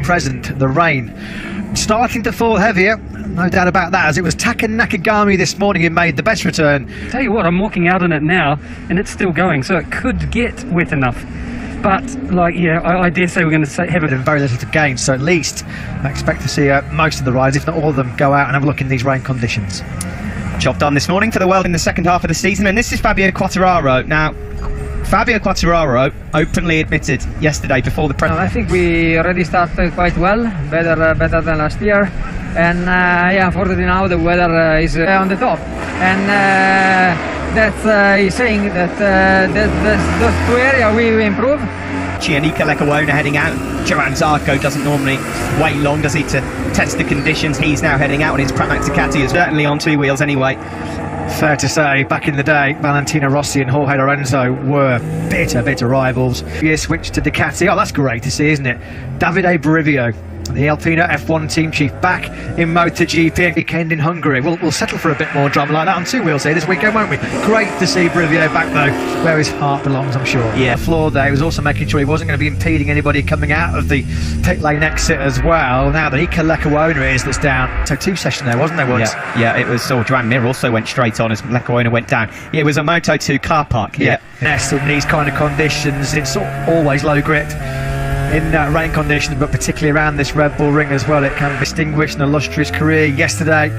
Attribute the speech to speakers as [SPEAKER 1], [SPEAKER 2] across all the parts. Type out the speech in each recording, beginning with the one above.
[SPEAKER 1] present, the rain. Starting to fall heavier, no doubt about that, as it was Taka Nakagami this morning who made the best return.
[SPEAKER 2] Tell you what, I'm walking out on it now and it's still going, so it could get wet enough. But, like, yeah, I dare say we're going to have it.
[SPEAKER 1] Very little to gain, so at least I expect to see most of the riders, if not all of them, go out and have a look in these rain conditions.
[SPEAKER 3] Job done this morning for the world in the second half of the season, and this is Fabio Quartararo. Now, Fabio Quartararo openly admitted yesterday before the press.
[SPEAKER 4] I think we already started quite well, better than last year, and yeah, unfortunately now the weather is on the top, and that's he's saying that those two areas we improve.
[SPEAKER 3] Giannico Leccaona heading out. Johann Zarco doesn't normally wait long, does he, to test the conditions. He's now heading out, and his Pramac Ducati is certainly on two wheels anyway.
[SPEAKER 1] Fair to say, back in the day, Valentino Rossi and Jorge Lorenzo were bitter rivals. He switched to Ducati. Oh, that's great to see, isn't it? Davide Brivio, the Alpina F1 team chief, back in MotoGP weekend in Hungary. We'll settle for a bit more drama like that on two wheels here this weekend, won't we? Great to see Brivio back though, where his heart belongs, I'm sure.
[SPEAKER 3] Yeah.
[SPEAKER 1] Floor there, he was also making sure he wasn't going to be impeding anybody coming out of the pit lane exit as well. Now the Iker Leccaona is that's down. So two sessions there, wasn't there once?
[SPEAKER 3] Yeah, it was. So Joan Mir also went straight on as Leccaona went down. It was a Moto2 car park. Yeah.
[SPEAKER 1] Yes, in these kind of conditions, it's always low grit. In rain conditions, but particularly around this Red Bull ring as well, it can distinguish an illustrious career yesterday,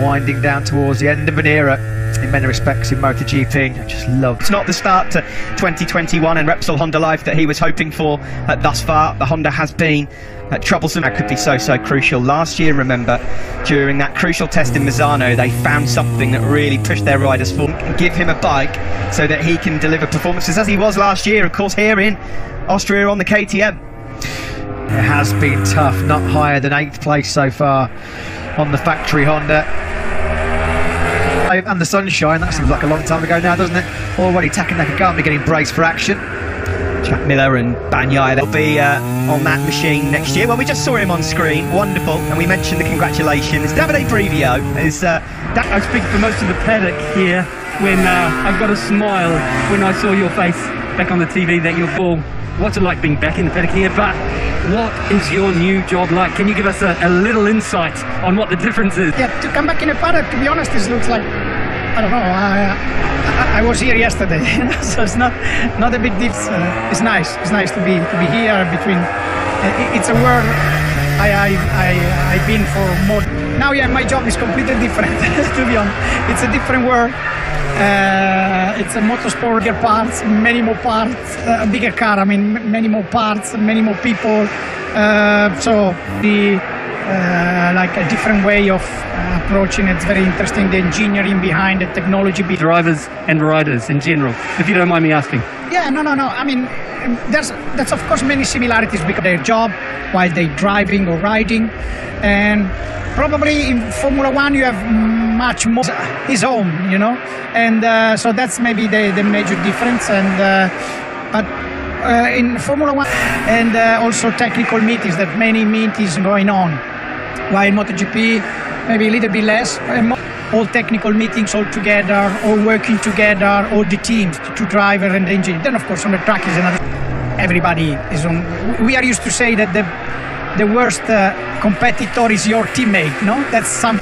[SPEAKER 1] winding down towards the end of an era in many respects in MotoGP. I just love.
[SPEAKER 3] It's not the start to 2021 and Repsol Honda life that he was hoping for thus far. The Honda has been troublesome. That could be so crucial. Last year, remember, during that crucial test in Misano, they found something that really pushed their riders forward and give him a bike so that he can deliver performances as he was last year, of course, here in Austria on the KTM.
[SPEAKER 1] It has been tough, not higher than 8th place so far on the factory Honda. And the sunshine, that seems like a long time ago now, doesn't it? Already Taka Nakagami getting braced for action.
[SPEAKER 3] Jack Miller and Bagnaia, they'll be on that machine next year. Well, we just saw him on screen, wonderful, and we mentioned the congratulations. Davide Brivio is...
[SPEAKER 2] I speak for most of the paddock here when I got a smile when I saw your face back on the TV, that your ball. What's it like being back in the paddock here? But what is your new job like? Can you give us a little insight on what the difference is?
[SPEAKER 5] Yeah, to come back in the paddock, to be honest, it looks like, I don't know, I was here yesterday, so it's not a big difference. It's nice to be here between. It's a world I've been for more. Now, yeah, my job is completely different. To be honest, it's a different world. It's a motorsport, bigger parts, many more parts, a bigger car, I mean, many more parts, many more people. So like a different way of approaching it. It's very interesting, the engineering behind the technology.
[SPEAKER 2] Drivers and riders in general, if you don't mind me asking.
[SPEAKER 5] Yeah, no. I mean, there's of course many similarities because their job while they're driving or riding, and probably in Formula One you have much more his own, you know, and so that's maybe the major difference. And but in Formula One and also technical meetings, that many meetings going on, while in MotoGP maybe a little bit less. All technical meetings all together, all working together, all the teams, the two driver and the engineer. Then of course on the track is another. Everybody is on. We are used to say that the worst competitor is your teammate, no? That's some.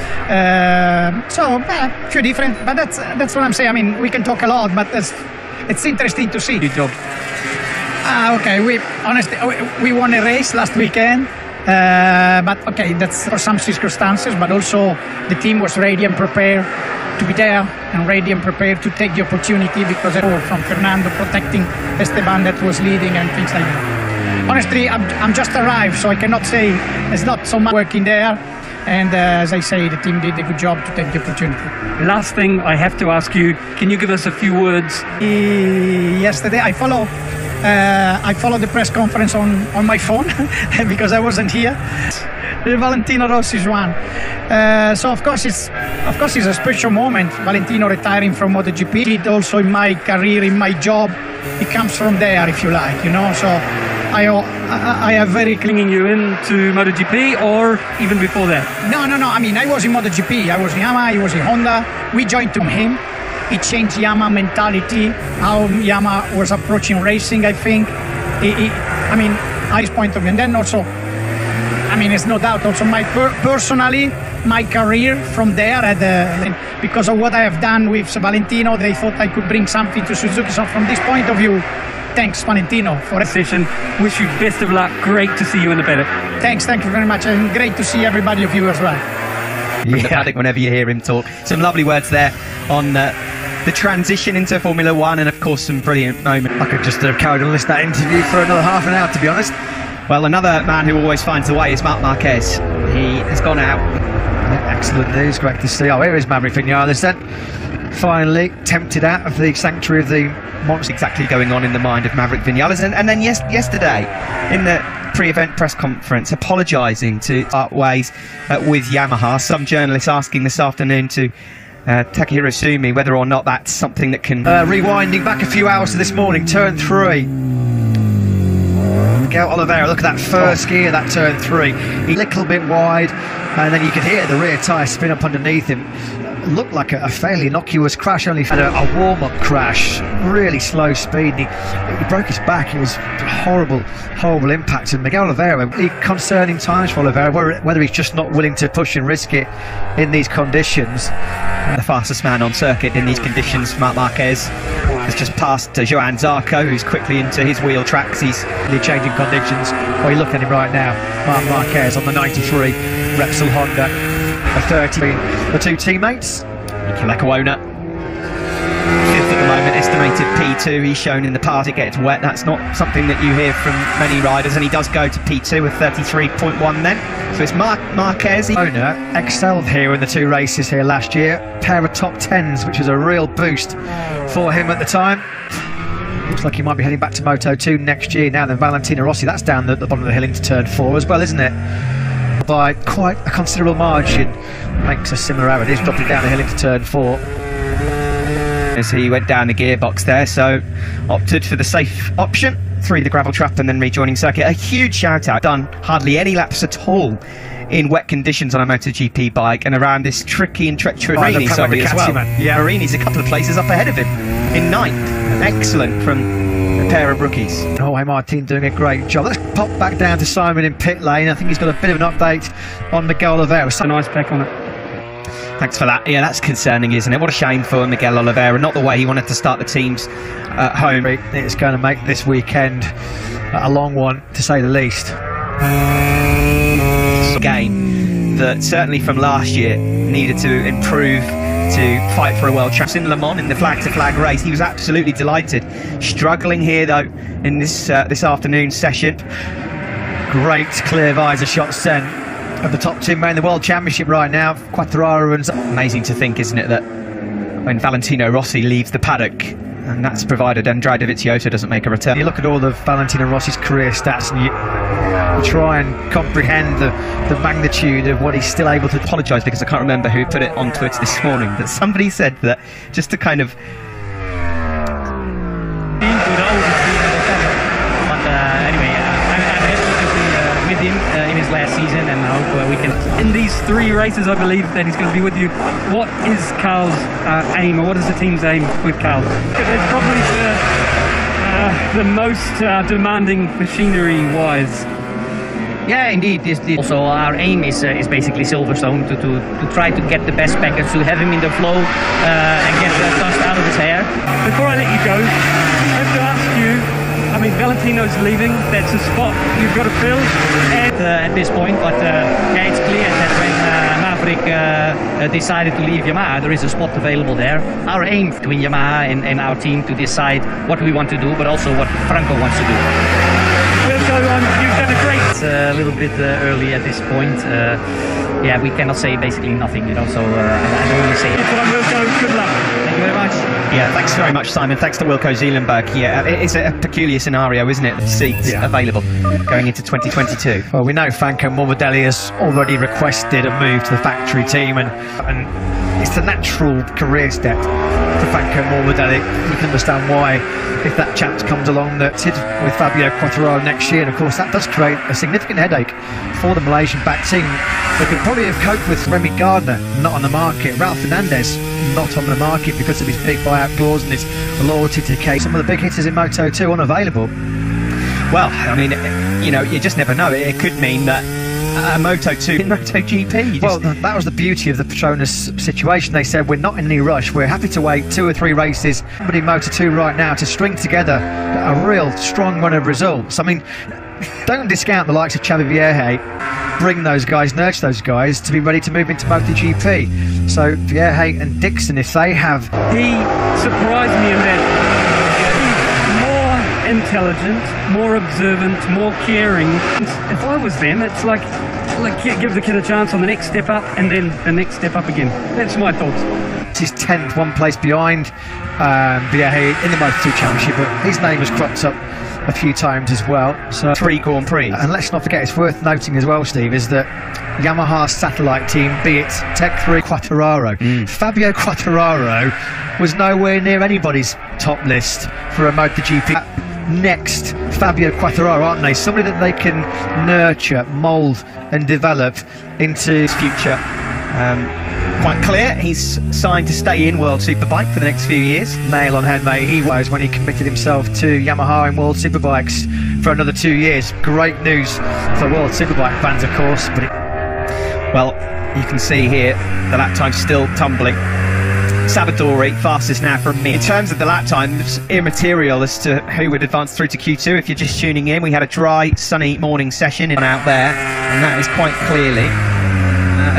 [SPEAKER 5] So few different, but that's what I'm saying. I mean, we can talk a lot, but it's interesting to see.
[SPEAKER 2] Good job.
[SPEAKER 5] Okay, we won a race last weekend. But okay, that's for some circumstances, but also the team was ready and prepared to be there and ready and prepared to take the opportunity because from Fernando protecting Esteban that was leading and things like that. Honestly, I'm just arrived, so I cannot say there's not so much working there. And as I say, the team did a good job to take the opportunity.
[SPEAKER 2] Last thing I have to ask you, can you give us a few words?
[SPEAKER 5] Yesterday, I followed the press conference on my phone because I wasn't here. The Valentino Rossi's one. So of course it's a special moment. Valentino retiring from MotoGP. It also in my career, in my job, it comes from there, if you like, you know. So I have very
[SPEAKER 2] clinging you into MotoGP or even before that?
[SPEAKER 5] No. I mean, I was in MotoGP. I was in Yamaha. He was in Honda. We joined to him. It changed Yamaha mentality, how Yamaha was approaching racing, I think. I mean, his point of view. And then also, I mean, it's no doubt also my personally, my career from there, because of what I have done with Valentino, they thought I could bring something to Suzuki. So from this point of view, thanks Valentino for it.
[SPEAKER 2] Session. Wish you best of luck. Great to see you in the paddock.
[SPEAKER 5] Thanks, thank you very much, and great to see everybody of you as well.
[SPEAKER 3] From the paddock whenever you hear him talk. Some lovely words there on the transition into Formula One, and of course some brilliant moments.
[SPEAKER 1] I could just have carried on listening to that interview for another half an hour, to be honest.
[SPEAKER 3] Well, another man who always finds a way is Marc Marquez. He has gone out.
[SPEAKER 1] Excellent news, great to see. Oh, here is Maverick Vinales then. Finally tempted out of the sanctuary of the monster.
[SPEAKER 3] Exactly going on in the mind of Maverick Vinales. And then yesterday, in the pre-event press conference, apologising to part ways with Yamaha. Some journalists asking this afternoon to Takahiro Sumi whether or not that's something that can...
[SPEAKER 1] Rewinding back a few hours to this morning, turn 3. Miguel Oliveira, look at that first gear, that turn 3. A little bit wide, and then you could hear the rear tyre spin up underneath him. Looked like a fairly innocuous crash, only had a warm-up crash, really slow speed. He broke his back. It was horrible impact. And Miguel Oliveira, concerning times for Oliveira, whether he's just not willing to push and risk it in these conditions.
[SPEAKER 3] The fastest man on circuit in these conditions, Marc Marquez, has just passed Johan Zarco, who's quickly into his wheel tracks. He's
[SPEAKER 1] the changing conditions. Well, you look at him right now, Marc Marquez on the 93 Repsol Honda, a 30. The two teammates,
[SPEAKER 3] Lekawona, fifth at the moment, estimated P2. He's shown in the past it gets wet. That's not something that you hear from many riders, and he does go to P2 with 33.1 then. So it's Marquez.
[SPEAKER 1] Owner excelled here in the two races here last year. Pair of top 10s, which was a real boost for him at the time. Looks like he might be heading back to Moto 2 next year now. Then Valentino Rossi, that's down the bottom of the hill into turn 4 as well, isn't it? By quite a considerable margin. Makes a similarity. He's dropping down the hill into turn 4.
[SPEAKER 3] As he went down the gearbox there, so opted for the safe option through the gravel trap and then rejoining circuit. A huge shout out. Done hardly any laps at all in wet conditions on a MotoGP bike, and around this tricky and treacherous Marini, sorry, as well. Yeah, Marini's a couple of places up ahead of him in 9th. Excellent from a pair of rookies.
[SPEAKER 1] Jorge Martin doing a great job. Let's pop back down to Simon in pit lane. I think he's got a bit of an update on Miguel Oliveira.
[SPEAKER 2] A nice pack on it.
[SPEAKER 3] Thanks for that. Yeah, that's concerning, isn't it? What a shame for Miguel Oliveira. Not the way he wanted to start the team's home.
[SPEAKER 1] It's going to make this weekend a long one, to say the least.
[SPEAKER 3] Game that certainly from last year needed to improve to fight for a world championship. In Le Mans in the flag-to-flag race, he was absolutely delighted. Struggling here though in this afternoon session.
[SPEAKER 1] Great clear visor shot sent of the top 2 men in the World Championship right now, Quartararo and...
[SPEAKER 3] Amazing to think, isn't it, that when Valentino Rossi leaves the paddock, and that's provided Andrade Dovizioso doesn't make a return.
[SPEAKER 1] You look at all of Valentino Rossi's career stats and you try and comprehend the magnitude of what he's still able to...
[SPEAKER 3] Apologise because I can't remember who put it on Twitter this morning, that somebody said that just to kind of...
[SPEAKER 2] With him in his last season, and I hope we can. In these 3 races, I believe that he's going to be with you. What is Carl's aim, or what is the team's aim with Carl? It's probably the most demanding machinery-wise.
[SPEAKER 4] Yeah, indeed. Also, our aim is basically Silverstone to try to get the best package, to have him in the flow and get the dust out of his hair.
[SPEAKER 2] Before I let you go, I have to ask you. I mean, Valentino's leaving. That's a spot you've got to fill. And
[SPEAKER 4] at this point, but yeah, it's clear that when Maverick decided to leave Yamaha, there is a spot available there. Our aim between Yamaha and our team to decide what we want to do, but also what Franco wants to do.
[SPEAKER 2] We'll go on. You've done a great.
[SPEAKER 4] It's a little bit early at this point. Yeah, we cannot say basically nothing, you know. So I don't really say it.
[SPEAKER 2] Good luck.
[SPEAKER 4] Thank you very much.
[SPEAKER 3] Yeah, thanks very much, Simon. Thanks to Wilco Zeelenberg. Yeah, it's a peculiar scenario, isn't it? The seats available going into 2022.
[SPEAKER 1] Well, we know Franco Morbidelli has already requested a move to the factory team, and it's the natural career step for Franco Morbidelli. You can understand why, if that chance comes along, that's it with Fabio Quartararo next year. And of course, that does create a significant headache for the Malaysian-backed team. They could probably have coped with Remy Gardner not on the market, Ralph Fernandez not on the market because of his big buyout clause and his loyalty to K. Some of the big hitters in Moto 2 unavailable.
[SPEAKER 3] Well, I mean, you know, you just never know. It could mean that Moto2 in MotoGP.
[SPEAKER 1] Well, that was the beauty of the Petronas situation. They said, we're not in any rush. We're happy to wait 2 or 3 races in Moto2 right now to string together a real strong run of results. I mean, don't discount the likes of Xavi Vierge. Bring those guys, nurture those guys to be ready to move into MotoGP. So Vierge and Dixon, if they have...
[SPEAKER 2] He surprised me in that intelligent, more observant, more caring. If I was them, it's like give the kid a chance on the next step up and then the next step up again. That's my thoughts.
[SPEAKER 1] It's his 10th, 1 place behind Vierge in the Moto2 Championship, but his name has cropped up a few times as well. So
[SPEAKER 3] 3 Grand Prix.
[SPEAKER 1] And let's not forget, it's worth noting as well, Steve, is that Yamaha's satellite team, be it Tech 3 Quartararo, Fabio Quartararo was nowhere near anybody's top list for a MotoGP. Next, Fabio Quartararo, aren't they? Somebody that they can nurture, mould and develop into his future.
[SPEAKER 3] Quite clear, he's signed to stay in World Superbike for the next few years.
[SPEAKER 1] Nail on head, mate. He was when he committed himself to Yamaha in World Superbikes for another 2 years. Great news for World Superbike fans, of course. But
[SPEAKER 3] well, you can see here the lap time's still tumbling. Sabadori fastest now from me. In terms of the lap times, immaterial as to who would advance through to Q2. If you're just tuning in, we had a dry, sunny morning session out there, and that is quite clearly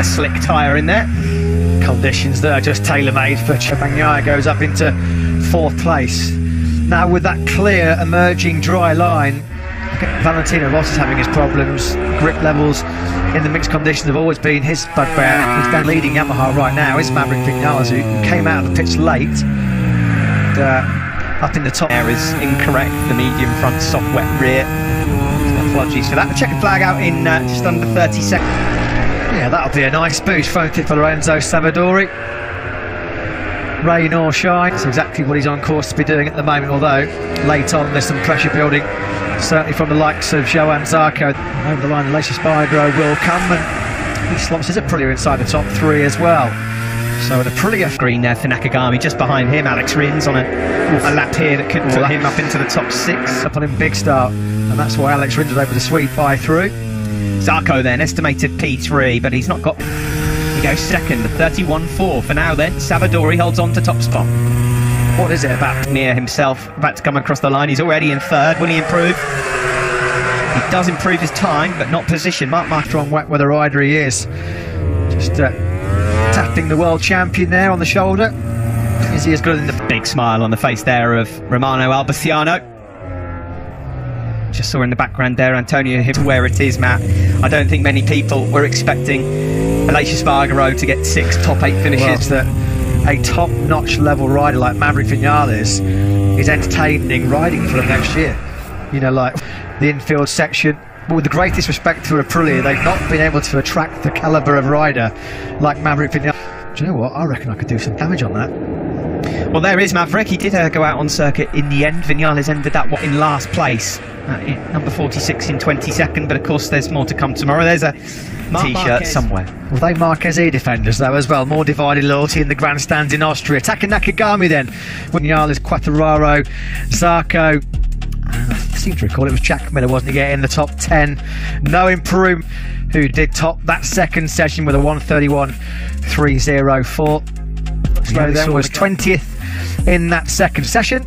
[SPEAKER 3] a slick tyre in there.
[SPEAKER 1] Conditions that are just tailor-made for Bagnaia goes up into 4th place. Now with that clear emerging dry line, Valentino Rossi is having his problems. Grip levels in the mixed conditions have always been his bugbear. He's down leading Yamaha right now is Maverick Vinales, who came out of the pits late. Up in the top
[SPEAKER 3] there is incorrect. The medium front, soft wet rear. Apologies for that. The checkered flag out in just under 30 seconds.
[SPEAKER 1] Yeah, that'll be a nice boost, won't it, for Lorenzo Savadori? Rain or shine, that's exactly what he's on course to be doing at the moment, although late on there's some pressure building, certainly from the likes of Johan Zarco. Over the line, Aleix Espargaro will come, and he slots his Aprilia inside the top 3 as well. So an Aprilia
[SPEAKER 3] green there for Nakagami, just behind him Alex Rins on a lap here that could put him up into the top 6.
[SPEAKER 1] Up on him big start, and that's why Alex Rins was able to sweep by through.
[SPEAKER 3] Zarco then, estimated P3, but he's not got... He goes second, 31.4 for now then. Savadori holds on to top spot.
[SPEAKER 1] What is it about?
[SPEAKER 3] Mir himself about to come across the line. He's already in 3rd. Will he improve? He does improve his time, but not position. Mark
[SPEAKER 1] Strong wet weather rider he is. Just tapping the world champion there on the shoulder. Is he as good in the...
[SPEAKER 3] Big smile on the face there of Romano Albiciano. Just saw in the background there Antonio Hibbs where it is, Matt. I don't think many people were expecting Aleix Espargaro to get 6 top 8 finishes.
[SPEAKER 1] Well, that a top-notch level rider like Maverick Vinales is entertaining riding for them next year. You know, like the infield section. But with the greatest respect to Aprilia, they've not been able to attract the calibre of rider like Maverick Vinales. Do you know what? I reckon I could do some damage on that.
[SPEAKER 3] Well, there is Maverick. He did go out on circuit in the end. Vinales ended that in last place, number 46 in 22nd. But of course, there's more to come tomorrow. There's a T-shirt somewhere.
[SPEAKER 1] Well, they Marquez E defenders though as well. More divided loyalty in the grandstands in Austria. Attacking Nakagami then. Vinales, Quartararo, Zarco. I seem to recall it was Jack Miller, wasn't he, getting the top 10. No improvement, who did top that second session with a 1:31.304. So then was 20th in that second session.